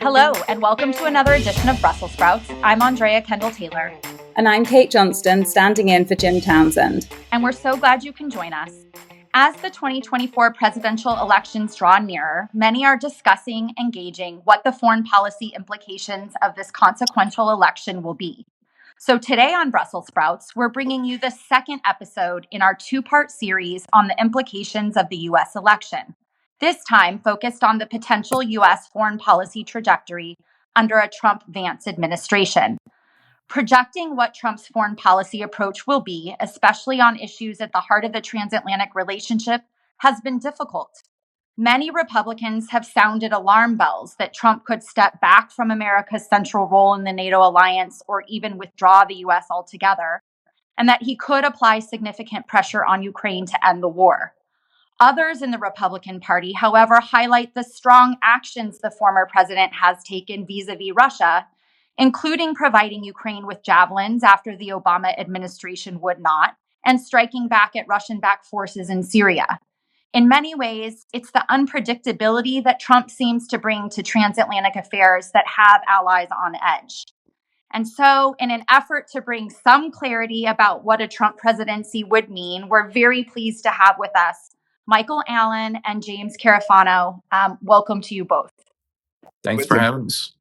Hello, and welcome to another edition of Brussels Sprouts. I'm Andrea Kendall-Taylor. And I'm Kate Johnston, standing in for Jim Townsend. And we're so glad you can join us. As the 2024 presidential elections draw nearer, many are discussing and gauging what the foreign policy implications of this consequential election will be. So today on Brussels Sprouts, we're bringing you the second episode in our two-part series on the implications of the U.S. election. This time focused on the potential U.S. foreign policy trajectory under a Trump-Vance administration. Projecting what Trump's foreign policy approach will be, especially on issues at the heart of the transatlantic relationship, has been difficult. Many Republicans have sounded alarm bells that Trump could step back from America's central role in the NATO alliance or even withdraw the U.S. altogether, and that he could apply significant pressure on Ukraine to end the war. Others in the Republican Party, however, highlight the strong actions the former president has taken vis-a-vis Russia, including providing Ukraine with javelins after the Obama administration would not, and striking back at Russian-backed forces in Syria. In many ways, it's the unpredictability that Trump seems to bring to transatlantic affairs that have allies on edge. And so, in an effort to bring some clarity about what a Trump presidency would mean, we're very pleased to have with us Michael Allen and James Carafano. Welcome to you both. Thanks for having us.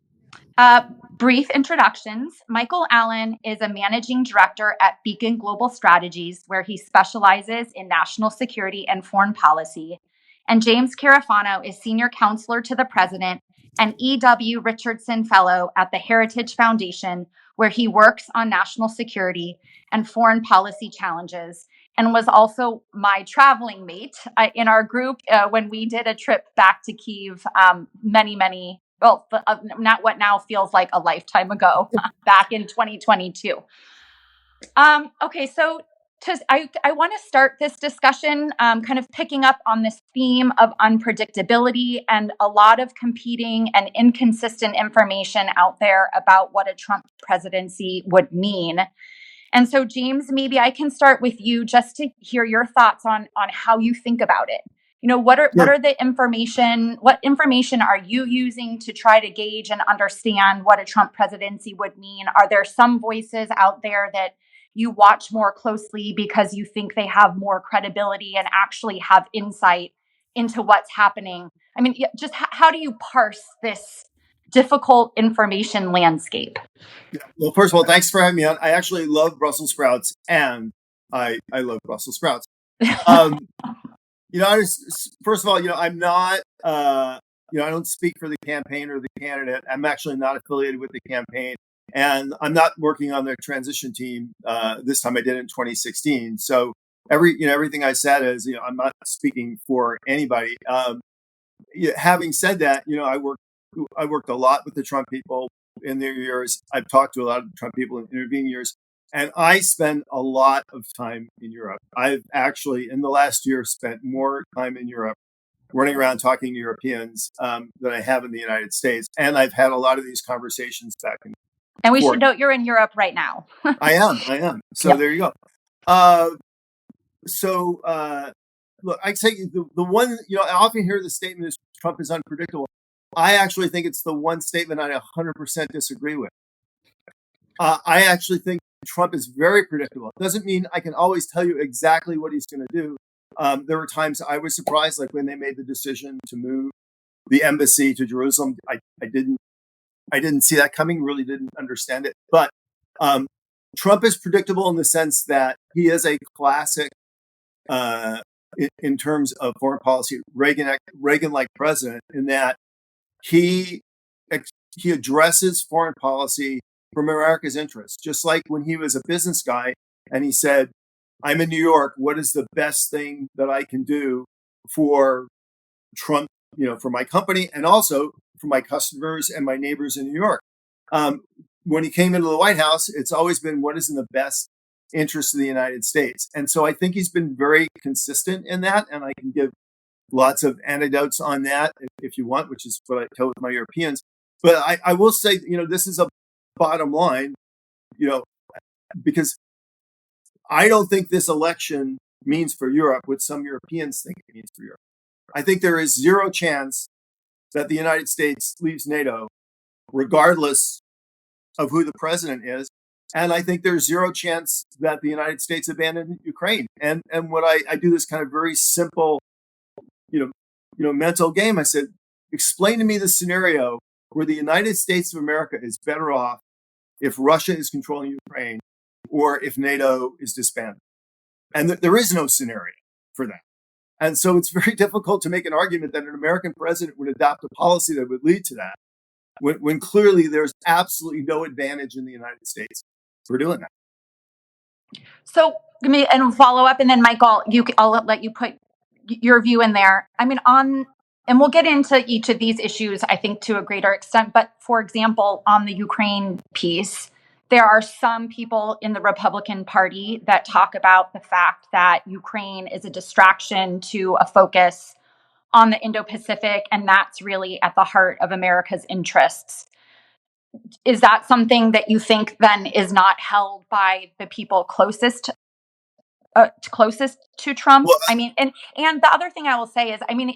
Brief introductions. Michael Allen is a managing director at Beacon Global Strategies, where he specializes in national security and foreign policy. And James Carafano is senior counselor to the president and E.W. Richardson Fellow at the Heritage Foundation, where he works on national security and foreign policy challenges, and was also my traveling mate in our group when we did a trip back to Kyiv not what now feels like a lifetime ago, back in 2022. Okay, so I want to start this discussion kind of picking up on this theme of unpredictability and a lot of competing and inconsistent information out there about what a Trump presidency would mean. And so, James, maybe I can start with you just to hear your thoughts on how you think about it. You know, what are the information? What information are you using to try to gauge and understand what a Trump presidency would mean? Are there some voices out there that you watch more closely because you think they have more credibility and actually have insight into what's happening? I mean, just how do you parse this difficult information landscape? Yeah. Well, first of all, thanks for having me on. I actually love Brussels sprouts, and I love Brussels sprouts. First of all, I'm not, I don't speak for the campaign or the candidate. I'm actually not affiliated with the campaign, and I'm not working on their transition team this time. I did in 2016. So everything I said is, I'm not speaking for anybody. Having said that, I worked a lot with the Trump people in their years. I've talked to a lot of Trump people in intervening years. And I spend a lot of time in Europe. I've actually, in the last year, spent more time in Europe running around talking to Europeans than I have in the United States. And I've had a lot of these conversations back and forth. And we should note you're in Europe right now. I am. So There you go. Look, I say the one, I often hear the statement is Trump is unpredictable. I actually think it's the one statement I 100% disagree with. I actually think Trump is very predictable. It doesn't mean I can always tell you exactly what he's going to do. There were times I was surprised, like when they made the decision to move the embassy to Jerusalem. I didn't see that coming, really didn't understand it. But Trump is predictable in the sense that he is a classic in terms of foreign policy, Reagan-like president, in that he addresses foreign policy from America's interests, just like when he was a business guy and he said, I'm in New York, what is the best thing that I can do for Trump, for my company and also for my customers and my neighbors in New York. When he came into the White House, it's always been what is in the best interest of the United States. And so I think he's been very consistent in that. And I can give lots of anecdotes on that if you want, which is what I tell with my Europeans. But I will say, this is a bottom line, because I don't think this election means for Europe what some Europeans think it means for Europe. I think there is zero chance that the United States leaves NATO regardless of who the president is. And I think there's zero chance that the United States abandoned Ukraine. And what I do this kind of very simple, mental game. I said, explain to me the scenario where the United States of America is better off if Russia is controlling Ukraine or if NATO is disbanded. And there is no scenario for that. And so it's very difficult to make an argument that an American president would adopt a policy that would lead to that when clearly there's absolutely no advantage in the United States for doing that. So, and follow up, and then Michael, I'll let you put your view in there. I mean, and we'll get into each of these issues, I think, to a greater extent. But for example, on the Ukraine piece, there are some people in the Republican Party that talk about the fact that Ukraine is a distraction to a focus on the Indo-Pacific, and that's really at the heart of America's interests. Is that something that you think then is not held by the people closest to Trump? Well, I mean, and the other thing I will say is, I mean,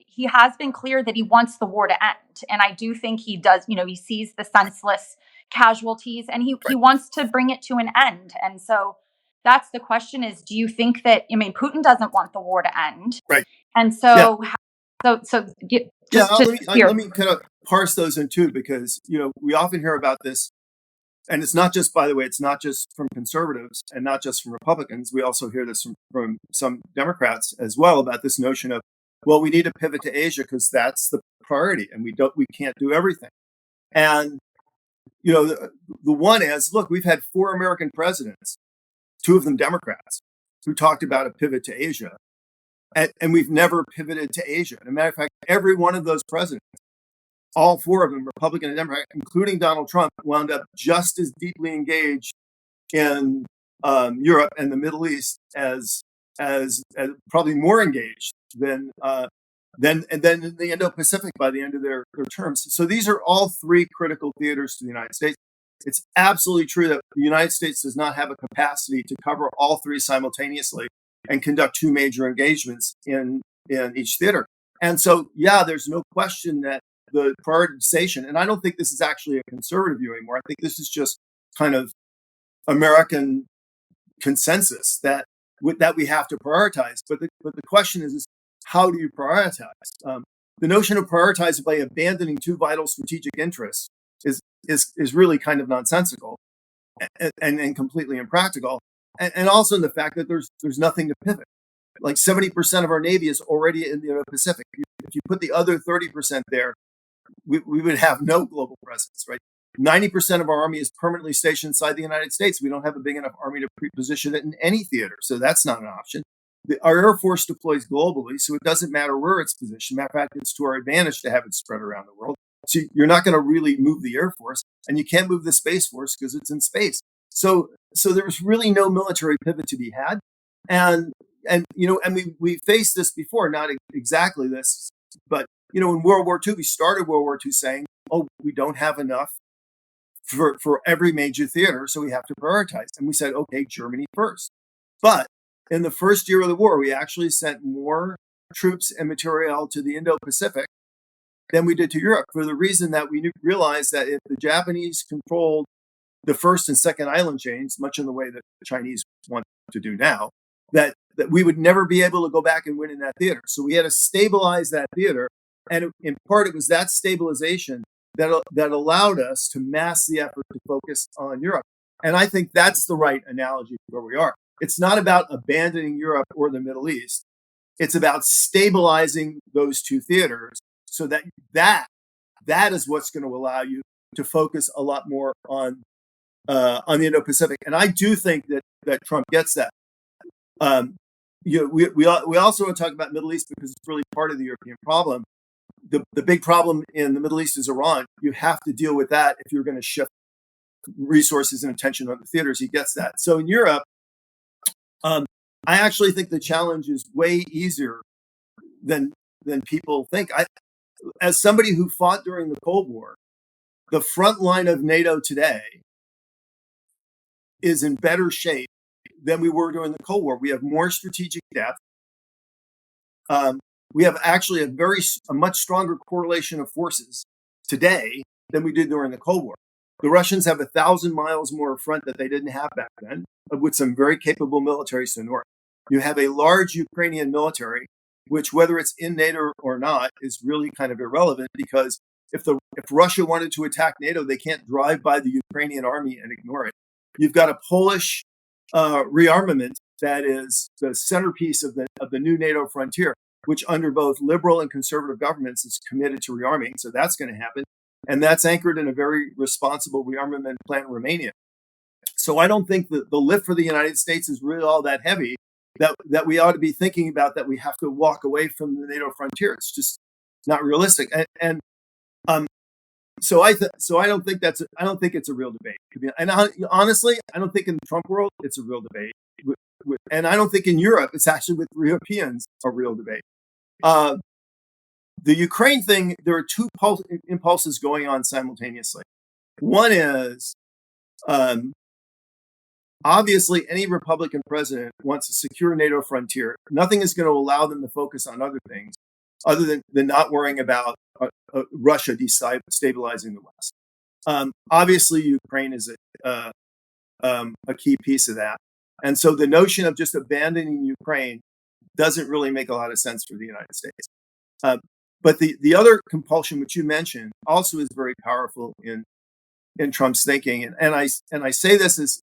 he has been clear that he wants the war to end, and I do think he does. He sees the senseless casualties, and he wants to bring it to an end. And so that's the question: is do you think that? I mean, Putin doesn't want the war to end, right? And so, let me kind of parse those in two, because we often hear about this. And it's not just, by the way, it's not just from conservatives and not just from Republicans. We also hear this from some Democrats as well, about this notion of, well, we need to pivot to Asia because that's the priority, and we can't do everything. And the one is, look, we've had 4 American presidents, 2 of them Democrats, who talked about a pivot to Asia, and we've never pivoted to Asia. As a matter of fact, every one of those presidents, all 4 of them, Republican and Democrat, including Donald Trump, wound up just as deeply engaged in Europe and the Middle East as probably more engaged than in the Indo-Pacific by the end of their terms. So these are all 3 critical theaters to the United States. It's absolutely true that the United States does not have a capacity to cover all 3 simultaneously and conduct 2 major engagements in each theater. And so, there's no question that the prioritization, and I don't think this is actually a conservative view anymore. I think this is just kind of American consensus that we have to prioritize. But the question is how do you prioritize? The notion of prioritizing by abandoning 2 vital strategic interests is really kind of nonsensical and completely impractical. And also in the fact that there's nothing to pivot. Like 70% of our Navy is already in the Indo-Pacific. If you put the other 30% there, we would have no global presence, right? 90% of our Army is permanently stationed inside the United States. We don't have a big enough Army to pre-position it in any theater, so that's not an option. Our Air Force deploys globally, so it doesn't matter where it's positioned. Matter of fact, it's to our advantage to have it spread around the world. So you're not going to really move the Air Force, and you can't move the Space Force because it's in space. So there's really no military pivot to be had. And we faced this before, not exactly this, but in World War II, we started World War II saying, oh, we don't have enough for every major theater, so we have to prioritize. And we said, okay, Germany first. But in the first year of the war, we actually sent more troops and materiel to the Indo-Pacific than we did to Europe, for the reason that we realized that if the Japanese controlled the first and second island chains, much in the way that the Chinese want to do now, that we would never be able to go back and win in that theater. So we had to stabilize that theater. And in part, it was that stabilization that allowed us to mass the effort to focus on Europe. And I think that's the right analogy for where we are. It's not about abandoning Europe or the Middle East. It's about stabilizing those 2 theaters so that is what's going to allow you to focus a lot more on the Indo-Pacific. And I do think that Trump gets that. We also want to talk about Middle East because it's really part of the European problem. The big problem in the Middle East is Iran. You have to deal with that if you're going to shift resources and attention on the theaters. He gets that. So in Europe, I actually think the challenge is way easier than people think. As somebody who fought during the Cold War, the front line of NATO today is in better shape than we were during the Cold War. We have more strategic depth. We have actually a much stronger correlation of forces today than we did during the Cold War. The Russians have 1,000 miles more front that they didn't have back then, with some very capable militaries to the north. You have a large Ukrainian military, which, whether it's in NATO or not, is really kind of irrelevant, because if Russia wanted to attack NATO, they can't drive by the Ukrainian army and ignore it. You've got a Polish rearmament that is the centerpiece of the new NATO frontier, which under both liberal and conservative governments is committed to rearming. So that's going to happen. And that's anchored in a very responsible rearmament plan in Romania. So I don't think that the lift for the United States is really all that heavy that we ought to be thinking about that we have to walk away from the NATO frontier. It's just not realistic. So I don't think it's a real debate. And honestly, I don't think in the Trump world it's a real debate. And I don't think in Europe it's actually with Europeans a real debate. The Ukraine thing, there are two impulses going on simultaneously. One is, obviously, any Republican president wants a secure NATO frontier. Nothing is going to allow them to focus on other things other than not worrying about Russia destabilizing the West. Obviously, Ukraine is a key piece of that. And so the notion of just abandoning Ukraine doesn't really make a lot of sense for the United States. But the other compulsion, which you mentioned, also is very powerful in Trump's thinking. And I say this as,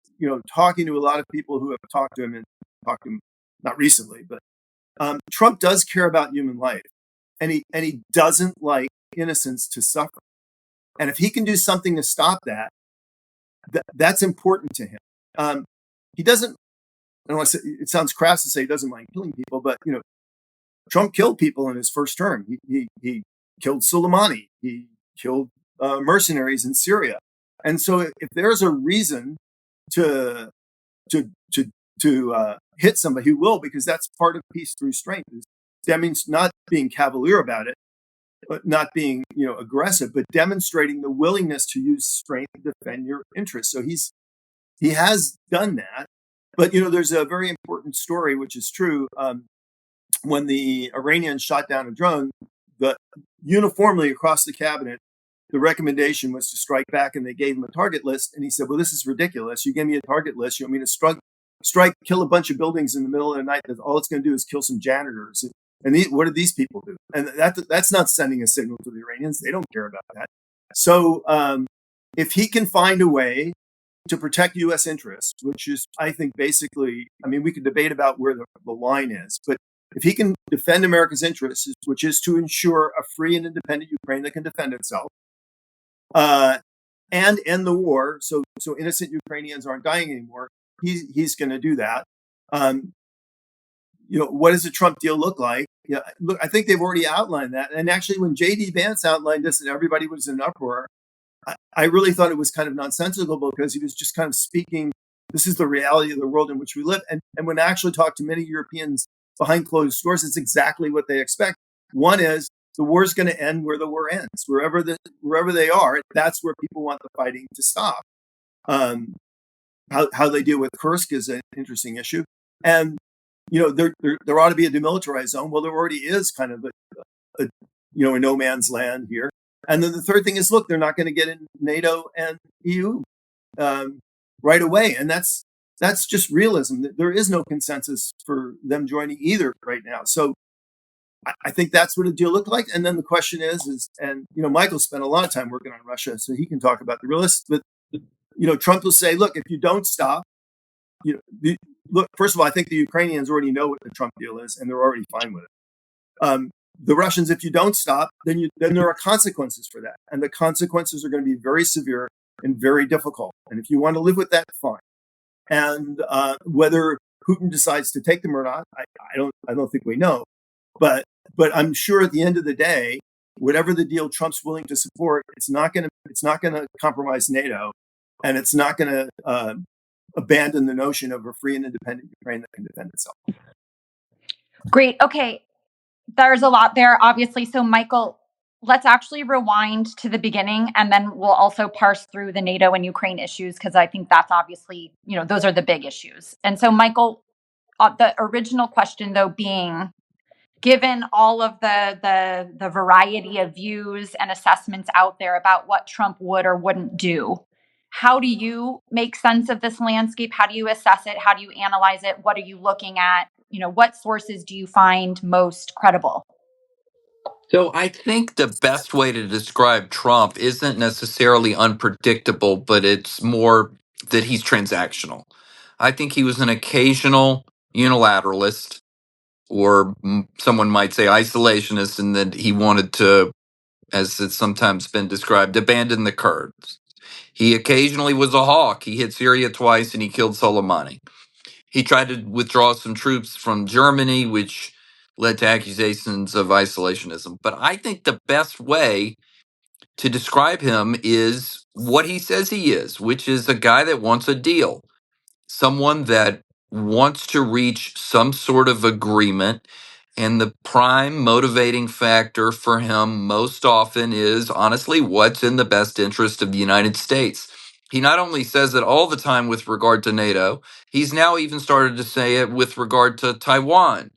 talking to a lot of people who have talked to him not recently, but Trump does care about human life, and he doesn't like innocents to suffer. And if he can do something to stop that, that's important to him. He doesn't. I don't want to say, it sounds crass to say he doesn't mind killing people, but Trump killed people in his first term. He killed Soleimani. He killed mercenaries in Syria. And so if there's a reason to hit somebody, he will, because that's part of peace through strength. That means not being cavalier about it, but not being aggressive, but demonstrating the willingness to use strength to defend your interests. So he has done that. But there's a very important story which is true. When the Iranians shot down a drone, uniformly across the cabinet, the recommendation was to strike back, and they gave him a target list. And he said, "Well, this is ridiculous. You gave me a target list. You want me to strike, kill a bunch of buildings in the middle of the night? That all it's going to do is kill some janitors. And what do these people do?" And that's not sending a signal to the Iranians. They don't care about that. So if he can find a way to protect U.S. interests, which is, I think, basically, we could debate about where the line is, but if he can defend America's interests, which is to ensure a free and independent Ukraine that can defend itself, and end the war, so innocent Ukrainians aren't dying anymore, he's going to do that. What does the Trump deal look like? Look, I think they've already outlined that. And actually, when J.D. Vance outlined this and everybody was in an uproar, I really thought it was kind of nonsensical, because he was just kind of speaking, this is the reality of the world in which we live. And when I actually talked to many Europeans behind closed doors, it's exactly what they expect. One is the war is going to end where the war ends, wherever they are. That's where people want the fighting to stop. How they deal with Kursk is an interesting issue. And, there ought to be a demilitarized zone. Well, there already is kind of a no man's land here. And then the third thing is, look, they're not going to get in NATO and EU right away. And that's just realism. There is no consensus for them joining either right now. So I think that's what a deal looked like. And then the question is, Michael spent a lot of time working on Russia, so he can talk about the realists. But, Trump will say, look, if you don't stop, look, first of all, I think the Ukrainians already know what the Trump deal is, and they're already fine with it. The Russians, if you don't stop, then there are consequences for that. And the consequences are going to be very severe and very difficult. And if you want to live with that, fine. And whether Putin decides to take them or not, I don't think we know. But I'm sure at the end of the day, whatever the deal Trump's willing to support, it's not going to compromise NATO, and it's not going to abandon the notion of a free and independent Ukraine that can defend itself. Great. Okay. There's a lot there, obviously. So, Michael, let's actually rewind to the beginning, and then we'll also parse through the NATO and Ukraine issues, because I think that's obviously, those are the big issues. And so, Michael, the original question, though, being, given all of the variety of views and assessments out there about what Trump would or wouldn't do, how do you make sense of this landscape? How do you assess it? How do you analyze it? What are you looking at? What sources do you find most credible? So I think the best way to describe Trump isn't necessarily unpredictable, but it's more that he's transactional. I think he was an occasional unilateralist, or someone might say isolationist, and that he wanted to, as it's sometimes been described, abandon the Kurds. He occasionally was a hawk. He hit Syria twice and he killed Soleimani. He tried to withdraw some troops from Germany, which led to accusations of isolationism. But I think the best way to describe him is what he says he is, which is a guy that wants a deal, someone that wants to reach some sort of agreement. And the prime motivating factor for him most often is, honestly, what's in the best interest of the United States. He not only says it all the time with regard to NATO, he's now even started to say it with regard to Taiwan.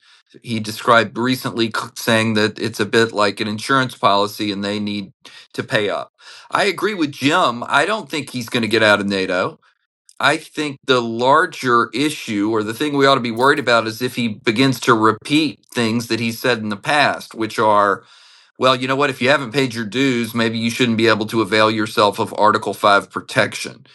He described recently saying that it's a bit like an insurance policy and they need to pay up. I agree with Jim. I don't think he's going to get out of NATO. I think the larger issue, or the thing we ought to be worried about, is if he begins to repeat things that he said in the past, which are, well, you know what, if you haven't paid your dues, maybe you shouldn't be able to avail yourself of Article 5 protection.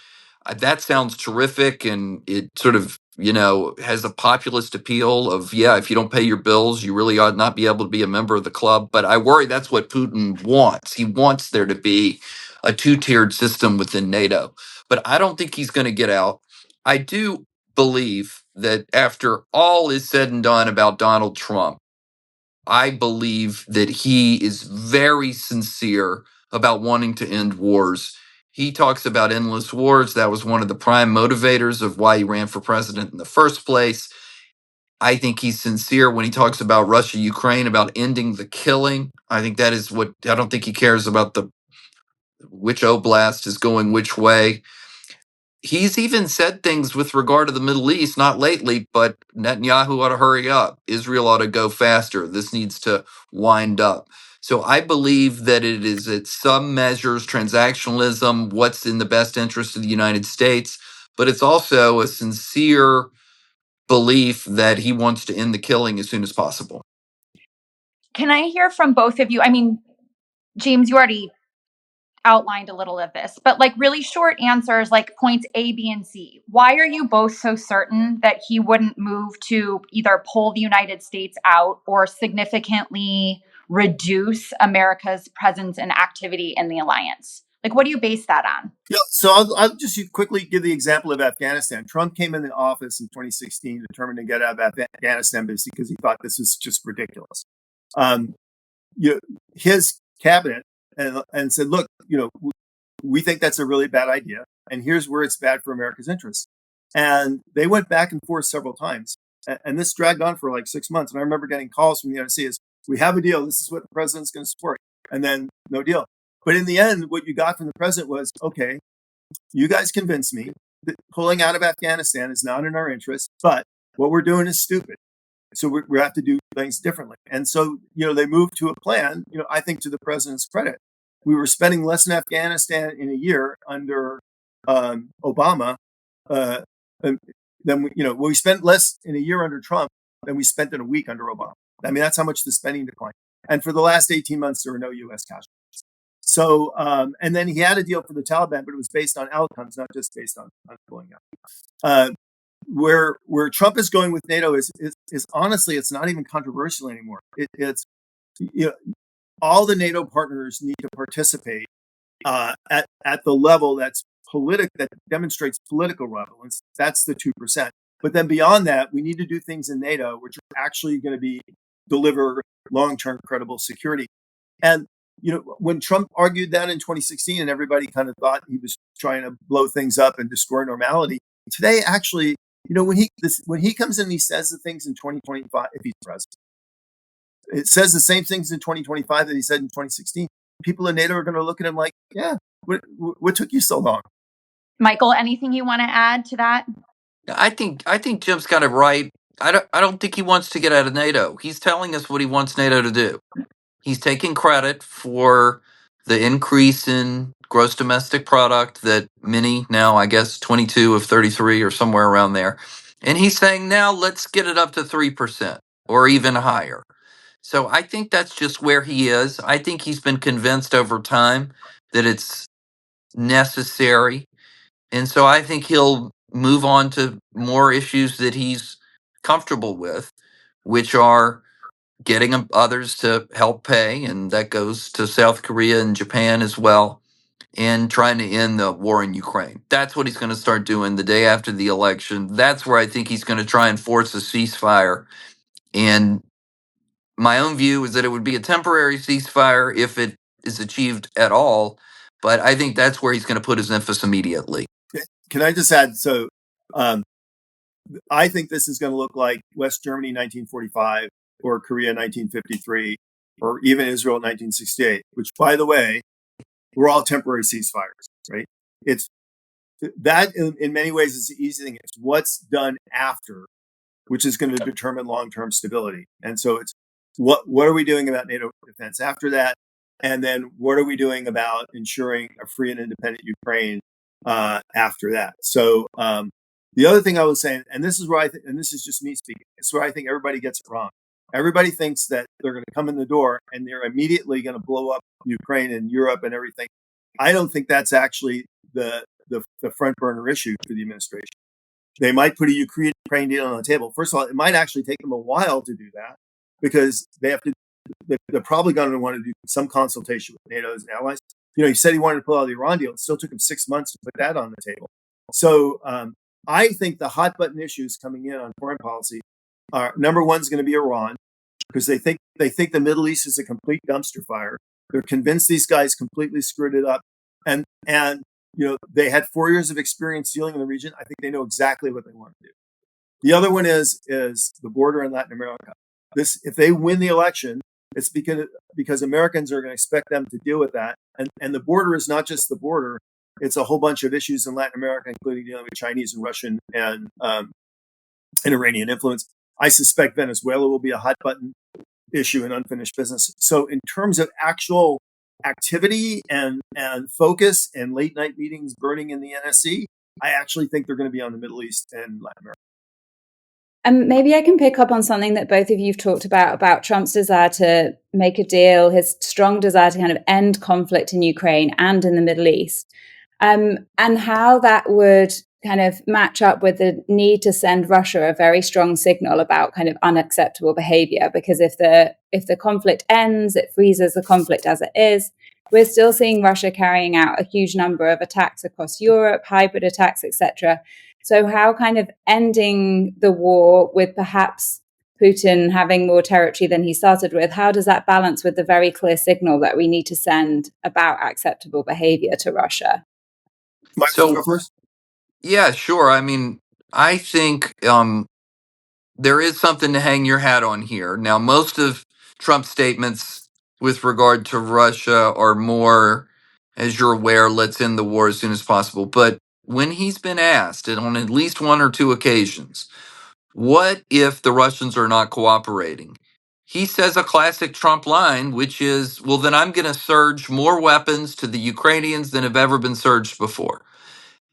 That sounds terrific, and it sort of, has a populist appeal of, yeah, if you don't pay your bills, you really ought not be able to be a member of the club. But I worry that's what Putin wants. He wants there to be a two-tiered system within NATO. But I don't think he's going to get out. I do believe that after all is said and done about Donald Trump, I believe that he is very sincere about wanting to end wars. He talks about endless wars. That was one of the prime motivators of why he ran for president in the first place. I think he's sincere when he talks about Russia, Ukraine, about ending the killing. I think that is what, I don't think he cares about which oblast is going which way. He's even said things with regard to the Middle East, not lately, but Netanyahu ought to hurry up. Israel ought to go faster. This needs to wind up. So I believe that it is at some measures transactionalism, what's in the best interest of the United States, but it's also a sincere belief that he wants to end the killing as soon as possible. Can I hear from both of you? I mean, James, you already outlined a little of this, but like really short answers, like points A, B, and C. Why are you both so certain that he wouldn't move to either pull the United States out or significantly reduce America's presence and activity in the alliance? Like, what do you base that on? Yeah, so I'll just quickly give the example of Afghanistan. Trump came in the office in 2016, determined to get out of Afghanistan because he thought this was just ridiculous. His cabinet and said, look, we think that's a really bad idea, and here's where it's bad for America's interests. And they went back and forth several times, and this dragged on for like 6 months. And I remember getting calls from the NRC is, we have a deal. This is what the president's going to support, and then no deal. But in the end, what you got from the president was, okay, you guys convinced me that pulling out of Afghanistan is not in our interest, but what we're doing is stupid. So we have to do things differently. And so, they moved to a plan, I think to the president's credit. We were spending less in Afghanistan in a year under Obama than we spent less in a year under Trump than we spent in a week under Obama. I mean, that's how much the spending declined. And for the last 18 months, there were no U.S. casualties. So, and then he had a deal for the Taliban, but it was based on outcomes, not just based on pulling out. Where Trump is going with NATO is honestly, it's not even controversial anymore. It's all the NATO partners need to participate at the level that demonstrates political relevance. That's the 2%. But then beyond that, we need to do things in NATO which are actually going to deliver long-term credible security. And when Trump argued that in 2016, and everybody kind of thought he was trying to blow things up and destroy normality, today actually, when he comes in and he says the things in 2025, if he's president, it says the same things in 2025 that he said in 2016. People in NATO are going to look at him like, yeah, what took you so long? Michael, anything you want to add to that? I think Jim's got it right. I don't think he wants to get out of NATO. He's telling us what he wants NATO to do. He's taking credit for the increase in gross domestic product that many now, I guess 22 of 33 or somewhere around there. And he's saying now let's get it up to 3% or even higher. So I think that's just where he is. I think he's been convinced over time that it's necessary. And so I think he'll move on to more issues that he's comfortable with, which are getting others to help pay. And that goes to South Korea and Japan as well, and trying to end the war in Ukraine. That's what he's going to start doing the day after the election. That's where I think he's going to try and force a ceasefire. And my own view is that it would be a temporary ceasefire if it is achieved at all. But I think that's where he's going to put his emphasis immediately. Can I just add? So, I think this is going to look like West Germany 1945 or Korea 1953 or even Israel 1968, which, by the way, were all temporary ceasefires, right? It's that in many ways is the easy thing. It's what's done after, which is going to determine long-term stability. And so it's what are we doing about NATO defense after that? And then what are we doing about ensuring a free and independent Ukraine after that? So the other thing I was saying, and this is where and this is just me speaking, it's where I think everybody gets it wrong. Everybody thinks that they're going to come in the door and they're immediately going to blow up Ukraine and Europe and everything. I don't think that's actually the front burner issue for the administration. They might put a Ukraine deal on the table. First of all, it might actually take them a while to do that because they're probably going to want to do some consultation with NATO's allies. He said he wanted to pull out of the Iran deal. It still took him 6 months to put that on the table. So I think the hot button issues coming in on foreign policy are, number one is going to be Iran, because they think the Middle East is a complete dumpster fire. They're convinced these guys completely screwed it up, and they had 4 years of experience dealing in the region. I think they know exactly what they want to do. The other one is the border in Latin America. If they win the election, it's because Americans are going to expect them to deal with that. And the border is not just the border. It's a whole bunch of issues in Latin America, including dealing with Chinese and Russian and Iranian influence. I suspect Venezuela will be a hot button issue and unfinished business. So in terms of actual activity and focus and late night meetings burning in the NSC, I actually think they're going to be on the Middle East and Latin America. And maybe I can pick up on something that both of you have talked about Trump's desire to make a deal, his strong desire to kind of end conflict in Ukraine and in the Middle East, and how that would kind of match up with the need to send Russia a very strong signal about kind of unacceptable behavior. Because if the conflict ends, it freezes the conflict as it is. We're still seeing Russia carrying out a huge number of attacks across Europe, hybrid attacks, etc. So how kind of ending the war with perhaps Putin having more territory than he started with, how does that balance with the very clear signal that we need to send about acceptable behavior to Russia? Michael, go first. Yeah, sure. I mean, I think there is something to hang your hat on here. Now, most of Trump's statements with regard to Russia are more, as you're aware, let's end the war as soon as possible. But when he's been asked, and on at least one or two occasions, what if the Russians are not cooperating? He says a classic Trump line, which is, well, then I'm going to surge more weapons to the Ukrainians than have ever been surged before.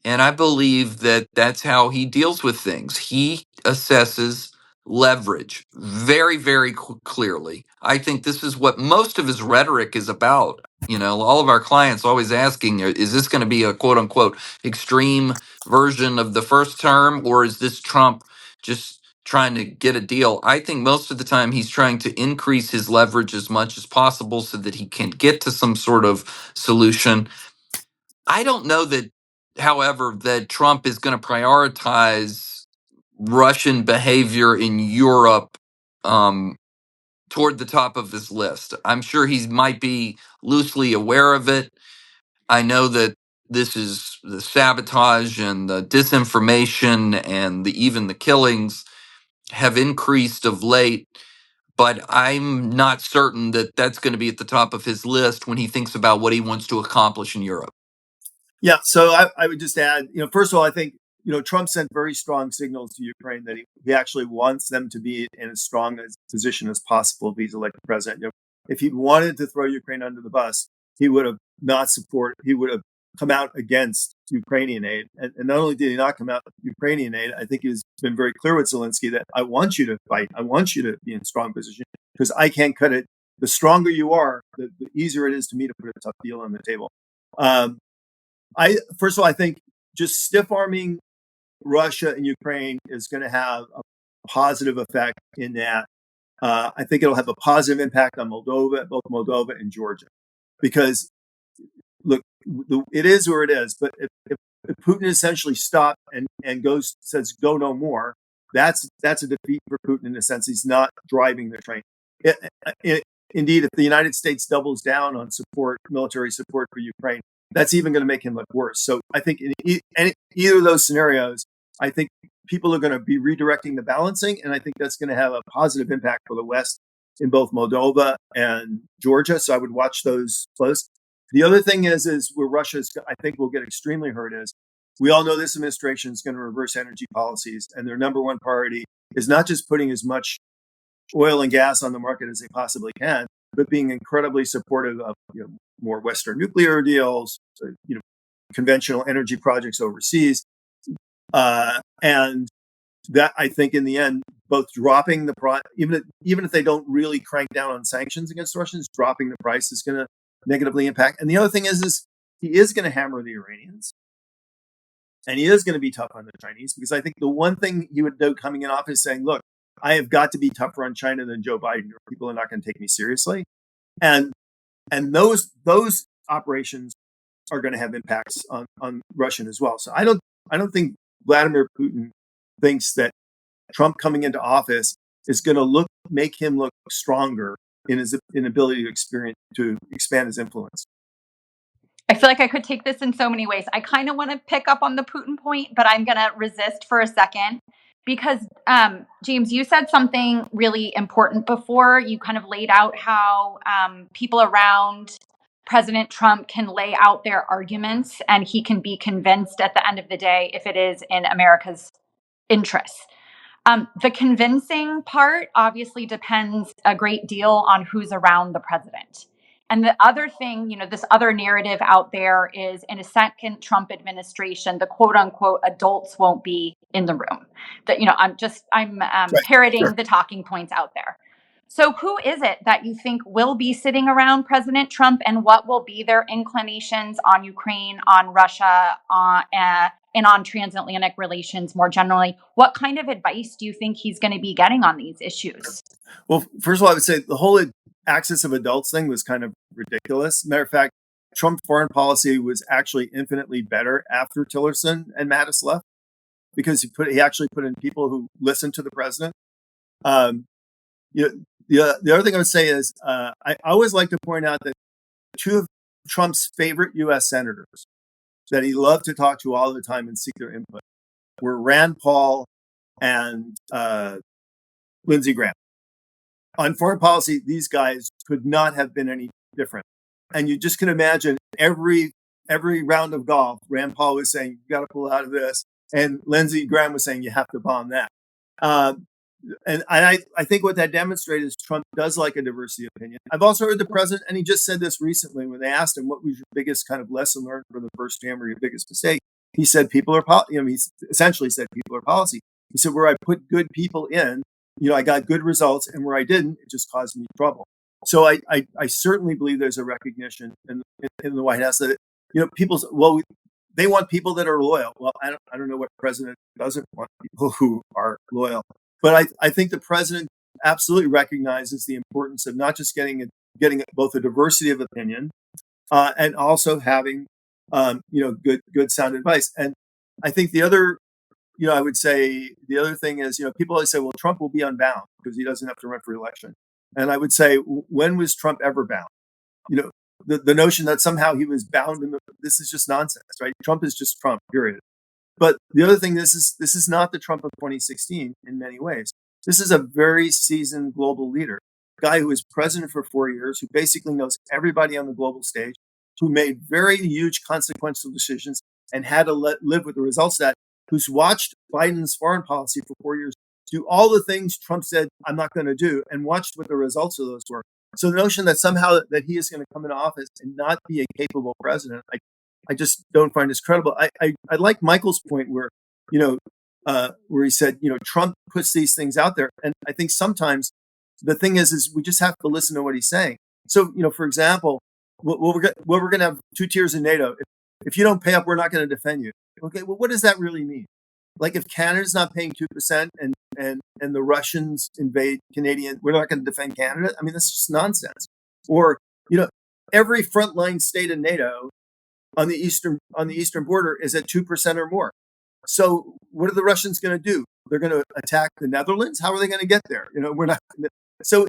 And I believe that that's how he deals with things. He assesses leverage very, very clearly. I think this is what most of his rhetoric is about. All of our clients always asking, is this going to be a quote unquote extreme version of the first term, or is this Trump just trying to get a deal? I think most of the time he's trying to increase his leverage as much as possible so that he can get to some sort of solution. I don't know that, however, that Trump is going to prioritize Russian behavior in Europe toward the top of his list. I'm sure he might be loosely aware of it. I know that this is the sabotage and the disinformation and even the killings have increased of late, but I'm not certain that that's going to be at the top of his list when he thinks about what he wants to accomplish in Europe. Yeah, so I would just add, first of all, I think Trump sent very strong signals to Ukraine that he actually wants them to be in as strong a position as possible if he's elected president. If he wanted to throw Ukraine under the bus, he would have he would have come out against Ukrainian aid. And not only did he not come out with Ukrainian aid, I think he's been very clear with Zelensky that I want you to fight. I want you to be in strong position because I can't cut it. The stronger you are, the easier it is to me to put a tough deal on the table. First of all, I think just stiff arming Russia and Ukraine is going to have a positive effect in that. I think it'll have a positive impact on both Moldova and Georgia, because look, it is where it is. But if Putin essentially stops and says go no more, that's a defeat for Putin in a sense. He's not driving the train. Indeed, if the United States doubles down on military support for Ukraine, that's even going to make him look worse. So I think in either of those scenarios, I think people are going to be redirecting the balancing, and I think that's going to have a positive impact for the West in both Moldova and Georgia. So I would watch those close. The other thing is where Russia, I think, will get extremely hurt is we all know this administration is going to reverse energy policies, and their number one priority is not just putting as much oil and gas on the market as they possibly can, but being incredibly supportive of more Western nuclear deals, conventional energy projects overseas, and that I think in the end, both dropping the price, even if they don't really crank down on sanctions against the Russians, dropping the price is going to negatively impact. And the other thing is he is going to hammer the Iranians, and he is going to be tough on the Chinese, because I think the one thing he would do coming in office saying, look, I have got to be tougher on China than Joe Biden, or people are not going to take me seriously. And those operations are going to have impacts on Russian as well. So I don't think Vladimir Putin thinks that Trump coming into office is going to make him look stronger in his inability to expand his influence. I feel like I could take this in so many ways. I kind of want to pick up on the Putin point, but I'm going to resist for a second. Because, James, you said something really important before. You kind of laid out how people around President Trump can lay out their arguments, and he can be convinced at the end of the day if it is in America's interests. The convincing part obviously depends a great deal on who's around the president. And the other thing, this other narrative out there is in a second Trump administration, the quote unquote adults won't be in the room. That, I'm right, parroting sure. The talking points out there. So who is it that you think will be sitting around President Trump, and what will be their inclinations on Ukraine, on Russia, and on transatlantic relations more generally? What kind of advice do you think he's going to be getting on these issues? Well, first of all, I would say the whole axis of adults thing was kind of ridiculous. Matter of fact, Trump's foreign policy was actually infinitely better after Tillerson and Mattis left, because he actually put in people who listened to the president. The other thing I would say is I always like to point out that two of Trump's favorite U.S. senators that he loved to talk to all the time and seek their input were Rand Paul and Lindsey Graham. On foreign policy, these guys could not have been any different. And you just can imagine every round of golf, Rand Paul was saying, you got to pull out of this. And Lindsey Graham was saying, you have to bomb that. And I think what that demonstrated is Trump does like a diversity of opinion. I've also heard the president, and he just said this recently when they asked him, what was your biggest kind of lesson learned from the first term or your biggest mistake? He said, he essentially said people are policy. He said, where I put good people in, I got good results, and where I didn't, it just caused me trouble. So I certainly believe there's a recognition in the White House that, they want people that are loyal. Well, I don't know what president doesn't want people who are loyal. But I think the president absolutely recognizes the importance of not just getting both a diversity of opinion and also having good sound advice. And I think the other, I would say the other thing is, people always say, well, Trump will be unbound because he doesn't have to run for election. And I would say, when was Trump ever bound? The notion that somehow he was bound this is just nonsense, right? Trump is just Trump, period. But the other thing, this is not the Trump of 2016 in many ways. This is a very seasoned global leader, a guy who was president for 4 years, who basically knows everybody on the global stage, who made very huge consequential decisions and had to live with the results of that. who's watched Biden's foreign policy for 4 years do all the things Trump said, I'm not going to do, and watched what the results of those were. So the notion that somehow that he is going to come into office and not be a capable president, I just don't find this credible. I like Michael's point where, where he said, Trump puts these things out there. And I think sometimes the thing is we just have to listen to what he's saying. So, for example, we're going to have 2 tiers in NATO. If you don't pay up, we're not going to defend you. Okay, well, what does that really mean? Like if Canada's not paying 2% and the Russians invade Canadian, we're not going to defend Canada? I mean, that's just nonsense. Or, every frontline state in NATO on the eastern border is at 2% or more. So what are the Russians going to do? They're going to attack the Netherlands? How are they going to get there? We're not. So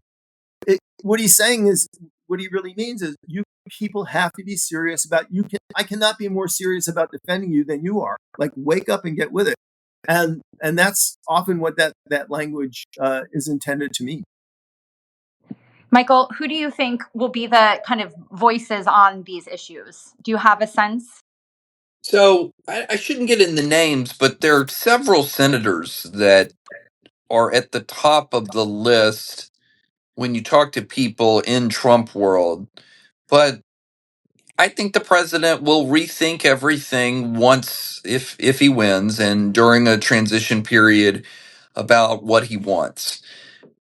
what he's saying is, what he really means is, you people have to be serious about I cannot be more serious about defending you than you are. Like, wake up and get with it. And that's often what that language is intended to mean. Michael, who do you think will be the kind of voices on these issues? Do you have a sense? So I shouldn't get into names, but there are several senators that are at the top of the list when you talk to people in Trump world. But I think the president will rethink everything once, if he wins, and during a transition period about what he wants.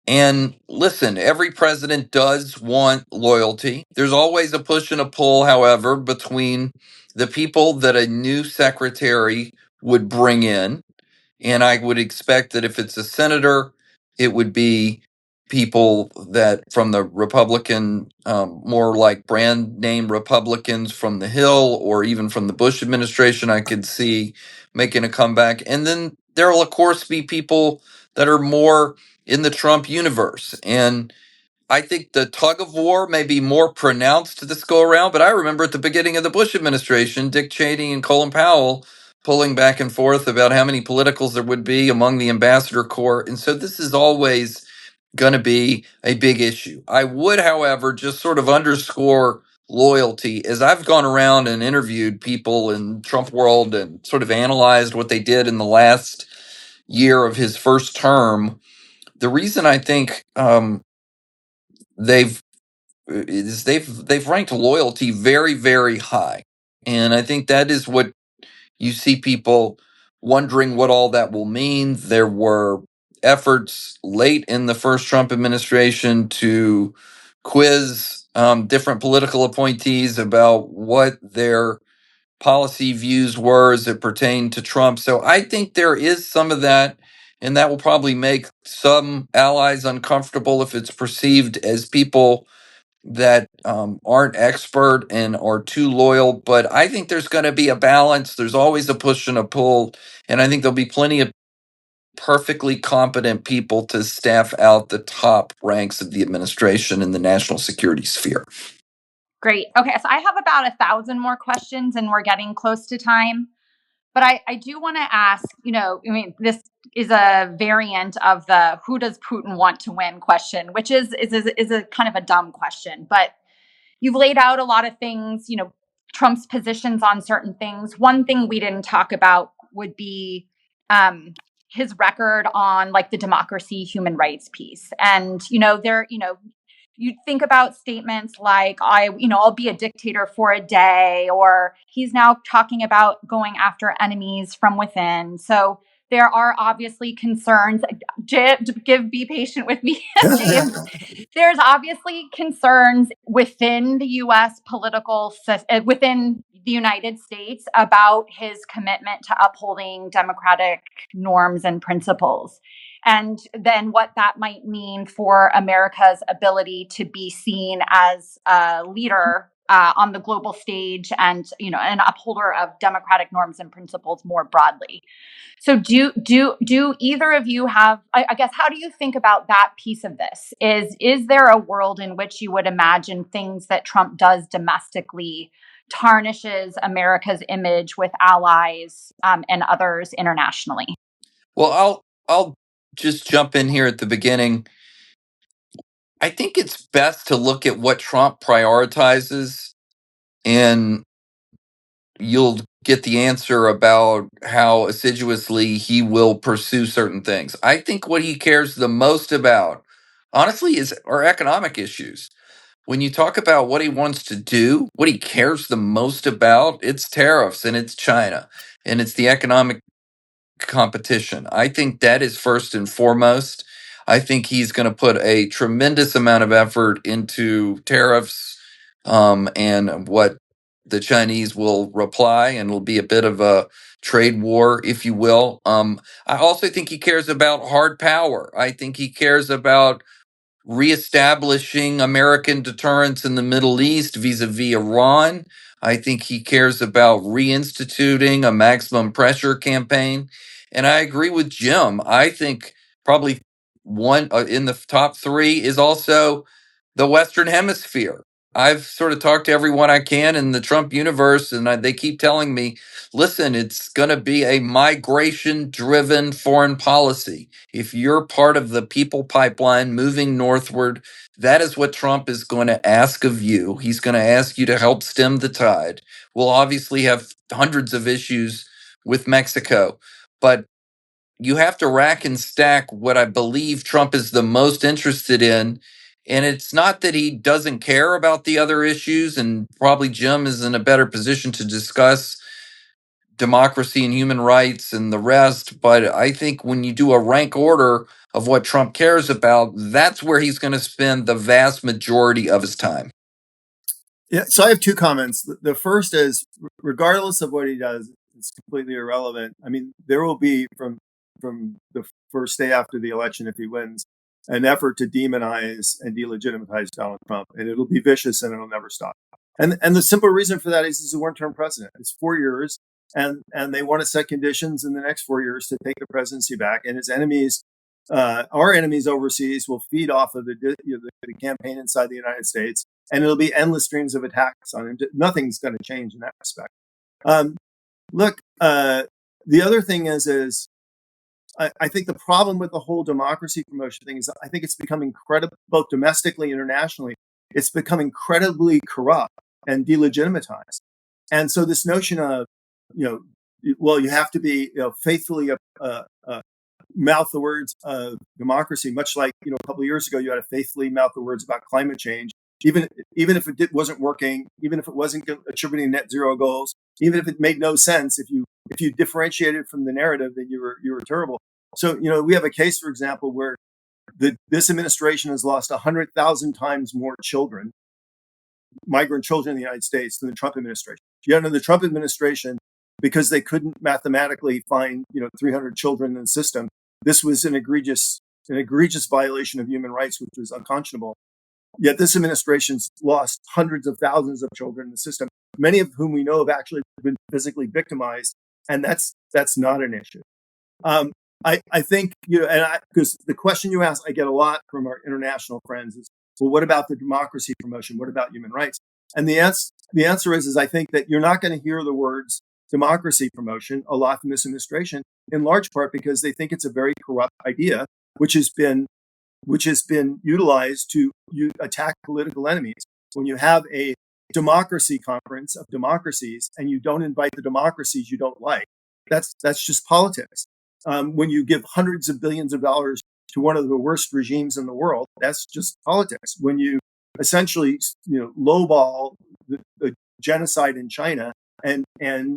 And listen, every president does want loyalty. There's always a push and a pull, however, between the people that a new secretary would bring in. And I would expect that if it's a senator, it would be people that from the Republican, more like brand name Republicans from the Hill or even from the Bush administration, I could see making a comeback. And then there will, of course, be people that are more in the Trump universe. And I think the tug of war may be more pronounced this go around, but I remember at the beginning of the Bush administration, Dick Cheney and Colin Powell pulling back and forth about how many politicals there would be among the ambassador corps. And so this is always going to be a big issue. I would, however, just sort of underscore loyalty as I've gone around and interviewed people in Trump world and sort of analyzed what they did in the last year of his first term. The reason I think they've ranked loyalty very, very high, and I think that is what you see people wondering what all that will mean. There were efforts late in the first Trump administration to quiz different political appointees about what their policy views were as it pertained to Trump. So I think there is some of that, and that will probably make some allies uncomfortable if it's perceived as people that aren't expert and are too loyal. But I think there's going to be a balance. There's always a push and a pull. And I think there'll be plenty of perfectly competent people to staff out the top ranks of the administration in the national security sphere. Great. Okay, so I have about 1,000 more questions and we're getting close to time. But I do want to ask, this is a variant of the who does Putin want to win question, which is a kind of a dumb question. But you've laid out a lot of things, Trump's positions on certain things. One thing we didn't talk about would be his record on like the democracy, human rights piece. And, you think about statements like, I'll be a dictator for a day, or he's now talking about going after enemies from within. So there are obviously concerns. Be patient with me, James. There's obviously concerns within the U.S. political system, within the United States, about his commitment to upholding democratic norms and principles. And then what that might mean for America's ability to be seen as a leader on the global stage and, an upholder of democratic norms and principles more broadly. So do either of you have, I guess, how do you think about that piece of this? Is there a world in which you would imagine things that Trump does domestically tarnishes America's image with allies and others internationally? Well, I'll just jump in here at the beginning. I think it's best to look at what Trump prioritizes, and you'll get the answer about how assiduously he will pursue certain things. I think what he cares the most about, honestly, is our economic issues. When you talk about what he wants to do, what he cares the most about, it's tariffs and it's China and it's the economic competition. I think that is first and foremost. I think he's going to put a tremendous amount of effort into tariffs, and what the Chinese will reply, and it'll be a bit of a trade war, if you will. I also think he cares about hard power. I think he cares about reestablishing American deterrence in the Middle East vis-a-vis Iran. I think he cares about reinstituting a maximum pressure campaign. And I agree with Jim. I think probably one in the top three is also the Western Hemisphere. I've sort of talked to everyone I can in the Trump universe, and they keep telling me, listen, it's going to be a migration driven foreign policy. If you're part of the people pipeline moving northward, that is what Trump is going to ask of you. He's going to ask you to help stem the tide. We'll obviously have hundreds of issues with Mexico, but you have to rack and stack what I believe Trump is the most interested in. And it's not that he doesn't care about the other issues, and probably Jim is in a better position to discuss democracy and human rights and the rest. But I think when you do a rank order of what Trump cares about, that's where he's going to spend the vast majority of his time. Yeah, so I have two comments. The first is, regardless of what he does, it's completely irrelevant. I mean, there will be from the first day after the election, if he wins, an effort to demonize and delegitimize Donald Trump, and it'll be vicious and it'll never stop. And the simple reason for that is he's a one-term president. It's 4 years, and they want to set conditions in the next 4 years to take the presidency back. And his enemies, our enemies overseas, will feed off of the campaign inside the United States, and it'll be endless streams of attacks on him. Nothing's going to change in that respect. Look, the other thing is I think the problem with the whole democracy promotion thing is I think it's become incredible, both domestically and internationally. It's become incredibly corrupt and delegitimatized. And so this notion of, well, you have to be faithfully mouth the words of democracy, much like, a couple of years ago, you had to faithfully mouth the words about climate change, even if it wasn't working, even if it wasn't attributing net zero goals, even if it made no sense, if you differentiated from the narrative, then you were terrible. So, we have a case, for example, where this administration has lost 100,000 times more children, migrant children in the United States, than the Trump administration. Yet in the Trump administration, because they couldn't mathematically find 300 children in the system, this was an egregious violation of human rights, which was unconscionable. Yet this administration's lost hundreds of thousands of children in the system, many of whom we know have actually been physically victimized, and that's not an issue. I think, because the question you ask, I get a lot from our international friends is, well, what about the democracy promotion? What about human rights? And the answer is I think that you're not going to hear the words democracy promotion a lot from this administration, in large part because they think it's a very corrupt idea, which has been utilized to attack political enemies. When you have a democracy conference of democracies and you don't invite the democracies you don't like, that's just politics. When you give hundreds of billions of dollars to one of the worst regimes in the world, that's just politics. When you essentially lowball the genocide in China and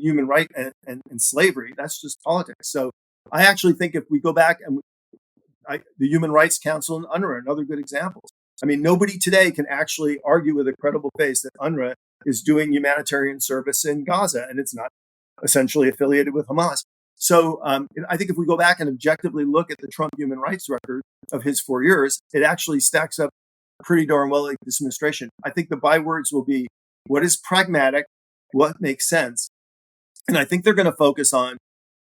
human rights and slavery, that's just politics. So I actually think if we go back and the Human Rights Council and UNRWA are another good examples. I mean, nobody today can actually argue with a credible face that UNRWA is doing humanitarian service in Gaza, and it's not essentially affiliated with Hamas. So I think if we go back and objectively look at the Trump human rights record of his 4 years, it actually stacks up pretty darn well like this administration. I think the bywords will be what is pragmatic, what makes sense. And I think they're going to focus on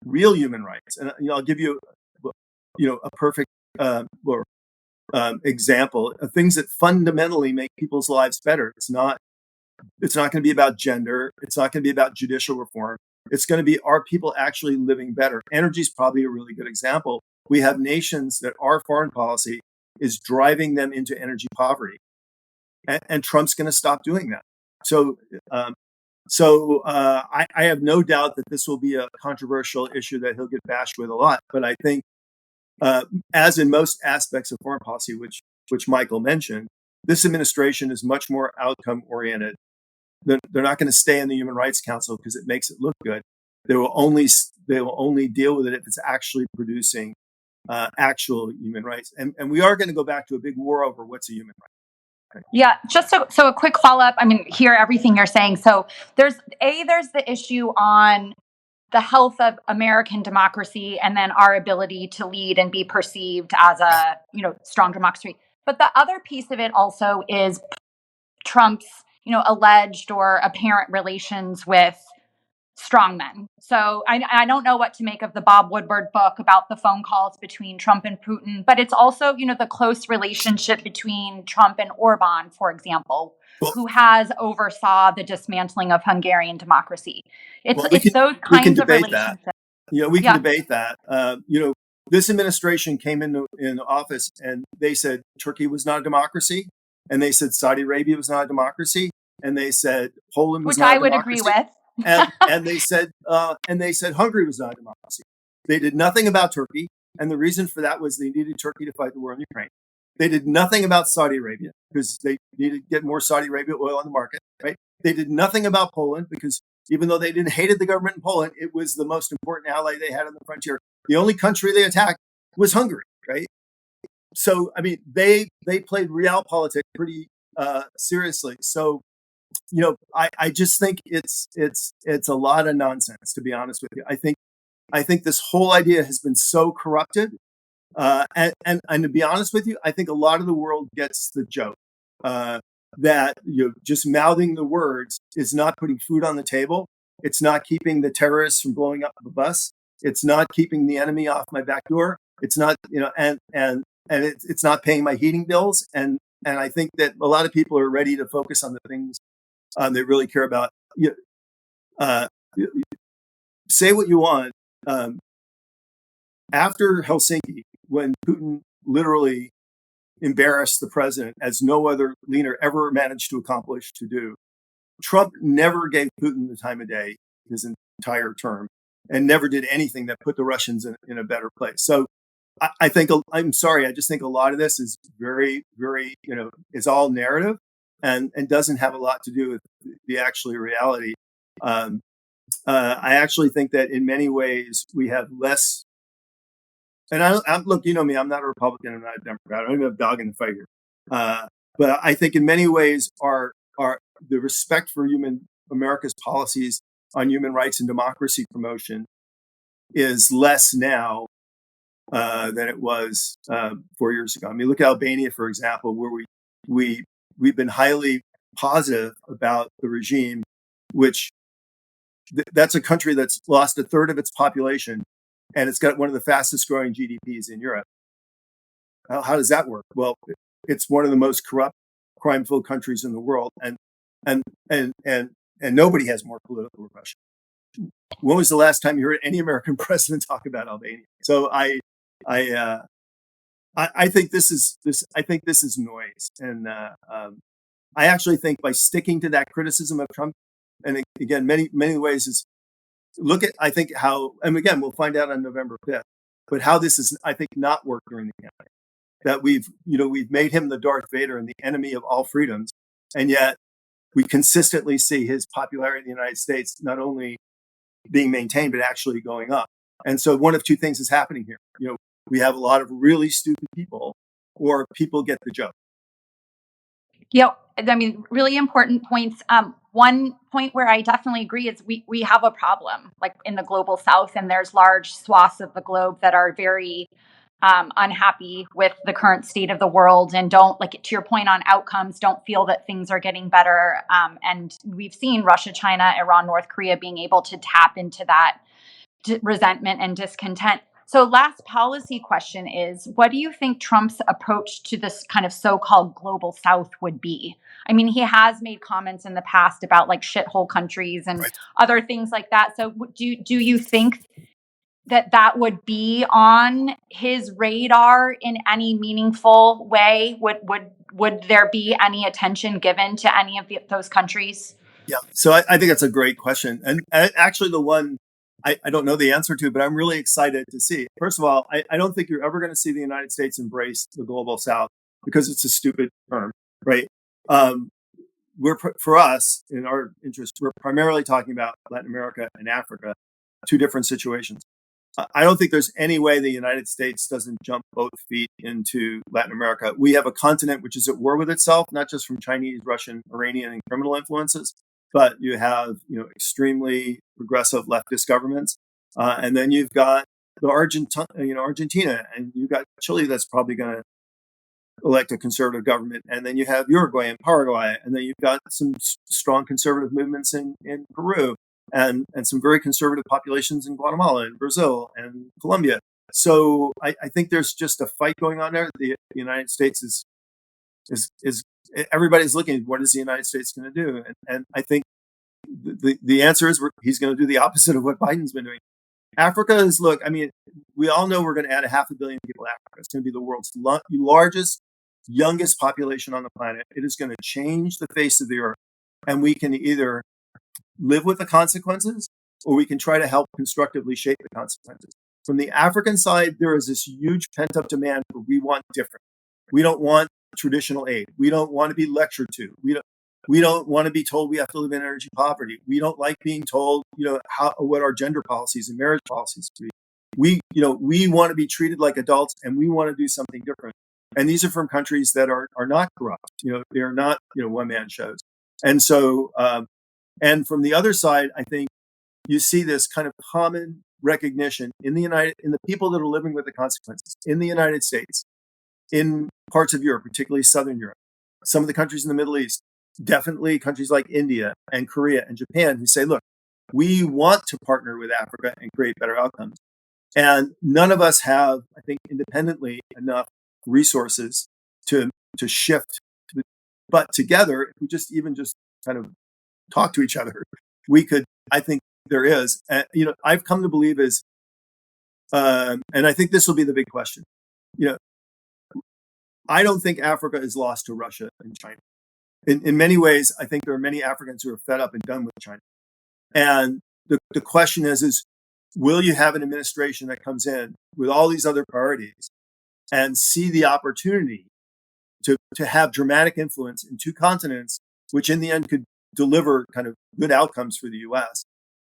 real human rights. And I'll give you a perfect example of things that fundamentally make people's lives better. It's not going to be about gender. It's not going to be about judicial reform. It's going to be, are people actually living better? Energy is probably a really good example. We have nations that our foreign policy is driving them into energy poverty. And Trump's going to stop doing that. So So I have no doubt that this will be a controversial issue that he'll get bashed with a lot. But I think, as in most aspects of foreign policy, which Michael mentioned, this administration is much more outcome oriented. They're not going to stay in the Human Rights Council because it makes it look good. They will only deal with it if it's actually producing actual human rights. And we are going to go back to a big war over what's a human right. Yeah, just so a quick follow up. I mean, hear everything you're saying. So there's the issue on the health of American democracy and then our ability to lead and be perceived as a, strong democracy. But the other piece of it also is Trump's, alleged or apparent relations with strongmen. So I don't know what to make of the Bob Woodward book about the phone calls between Trump and Putin, but it's also, the close relationship between Trump and Orban, for example, who has oversaw the dismantling of Hungarian democracy. It's those kinds of relationships. We can debate that. This administration came in office and they said Turkey was not a democracy, and they said Saudi Arabia was not a democracy, and they said Poland was not a democracy. Which I would agree with. and they said Hungary was not a democracy. They did nothing about Turkey, and the reason for that was they needed Turkey to fight the war in Ukraine. They did nothing about Saudi Arabia because they needed to get more Saudi Arabia oil on the market. Right? They did nothing about Poland because even though they hated the government in Poland, it was the most important ally they had on the frontier. The only country they attacked was Hungary. Right? So I mean, they played realpolitik pretty seriously. So. I just think it's a lot of nonsense, to be honest with you. I think this whole idea has been so corrupted, and to be honest with you, I think a lot of the world gets the joke that just mouthing the words is not putting food on the table. It's not keeping the terrorists from blowing up the bus. It's not keeping the enemy off my back door. It's not and it's not paying my heating bills. And I think that a lot of people are ready to focus on the things they really care about. Say what you want. After Helsinki, when Putin literally embarrassed the president as no other leader ever managed to accomplish to do, Trump never gave Putin the time of day his entire term and never did anything that put the Russians in a better place. So I think, I'm sorry, I just think a lot of this is very, very, is all narrative. And doesn't have a lot to do with the actual reality. I actually think that in many ways we have less. And look, you know me, I'm not a Republican, I'm not a Democrat. I don't even have a dog in the fight here. But I think in many ways our the respect for America's policies on human rights and democracy promotion is less now than it was 4 years ago. I mean, look at Albania, for example, where we've been highly positive about the regime, which that's a country that's lost a third of its population, and it's got one of the fastest growing GDPs in Europe. How does that work? Well, it's one of the most corrupt, crime-filled countries in the world, and nobody has more political repression. When was the last time you heard any American president talk about Albania? So I think this is noise, and I actually think by sticking to that criticism of Trump, and again, many ways is look at how, and again we'll find out on November 5th, but how this is not worked during the campaign. That we've made him the Darth Vader and the enemy of all freedoms, and yet we consistently see his popularity in the United States not only being maintained but actually going up. And so one of two things is happening here. We have a lot of really stupid people, or people get the joke. Yeah, I mean, really important points. One point where I definitely agree is we have a problem, like in the global South, and there's large swaths of the globe that are very unhappy with the current state of the world and don't, like to your point on outcomes, don't feel that things are getting better. And we've seen Russia, China, Iran, North Korea being able to tap into that resentment and discontent. So last policy question is, what do you think Trump's approach to this kind of so-called global South would be? I mean, he has made comments in the past about like shithole countries and other things like that. So do you think that would be on his radar in any meaningful way? Would there be any attention given to any of those countries? Yeah. So I think that's a great question. And actually the one I don't know the answer to, but I'm really excited to see. First of all, I don't think you're ever going to see the United States embrace the global South because it's a stupid term, right? For us, in our interest, we're primarily talking about Latin America and Africa, two different situations. I don't think there's any way the United States doesn't jump both feet into Latin America. We have a continent which is at war with itself, not just from Chinese, Russian, Iranian, and criminal influences, but you have extremely progressive leftist governments, and then you've got the Argentina, and you've got Chile that's probably going to elect a conservative government, and then you have Uruguay and Paraguay, and then you've got some strong conservative movements in Peru, and some very conservative populations in Guatemala and Brazil and Colombia. So I think there's just a fight going on there. The United States is everybody's looking at what is the United States going to do, and I think the answer is he's going to do the opposite of what Biden's been doing. Africa is, look, I mean, we all know we're going to add 500 million people to Africa. It's going to be the world's largest, youngest population on the planet. It is going to change the face of the earth. And we can either live with the consequences or we can try to help constructively shape the consequences. From the African side, there is this huge pent-up demand for we want different. We don't want traditional aid. We don't want to be lectured to. We don't want to be told we have to live in energy poverty. We don't like being told, what our gender policies and marriage policies to be. We want to be treated like adults, and we want to do something different. And these are from countries that are not corrupt. They are not, one-man shows. And so, and from the other side, I think you see this kind of common recognition in the people that are living with the consequences in the United States, in parts of Europe, particularly Southern Europe, some of the countries in the Middle East, definitely countries like India and Korea and Japan, who say, look, we want to partner with Africa and create better outcomes. And none of us have, I think, independently enough resources to shift. But together, if we just kind of talk to each other, we could, I think there is, I've come to believe is, and I think this will be the big question. I don't think Africa is lost to Russia and China. In many ways, I think there are many Africans who are fed up and done with China. And the question is, will you have an administration that comes in with all these other priorities and see the opportunity to have dramatic influence in two continents, which in the end could deliver kind of good outcomes for the U.S.?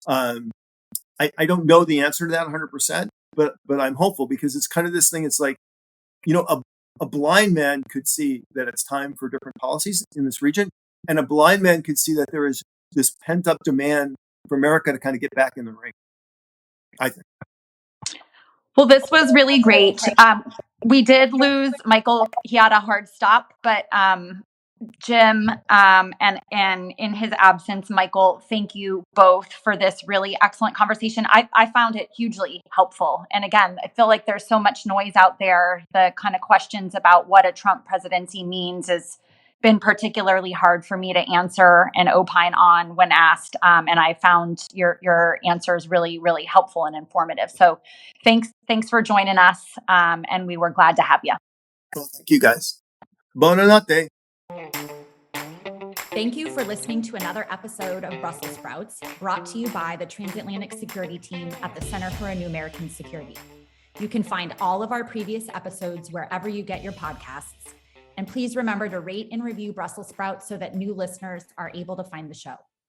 I don't know the answer to that 100%, but I'm hopeful, because it's kind of this thing. It's like, a blind man could see that it's time for different policies in this region, and a blind man could see that there is this pent-up demand for America to kind of get back in the ring, I think. Well, this was really great. We did lose Michael. He had a hard stop, but Jim, and in his absence, Michael, thank you both for this really excellent conversation. I found it hugely helpful. And again, I feel like there's so much noise out there. The kind of questions about what a Trump presidency means has been particularly hard for me to answer and opine on when asked. And I found your answers really, really helpful and informative. So thanks for joining us. And we were glad to have you. Well, thank you, guys. Buonanotte. Thank you for listening to another episode of Brussels Sprouts, brought to you by the Transatlantic Security Team at the Center for a New American Security. You can find all of our previous episodes wherever you get your podcasts. And please remember to rate and review Brussels Sprouts so that new listeners are able to find the show.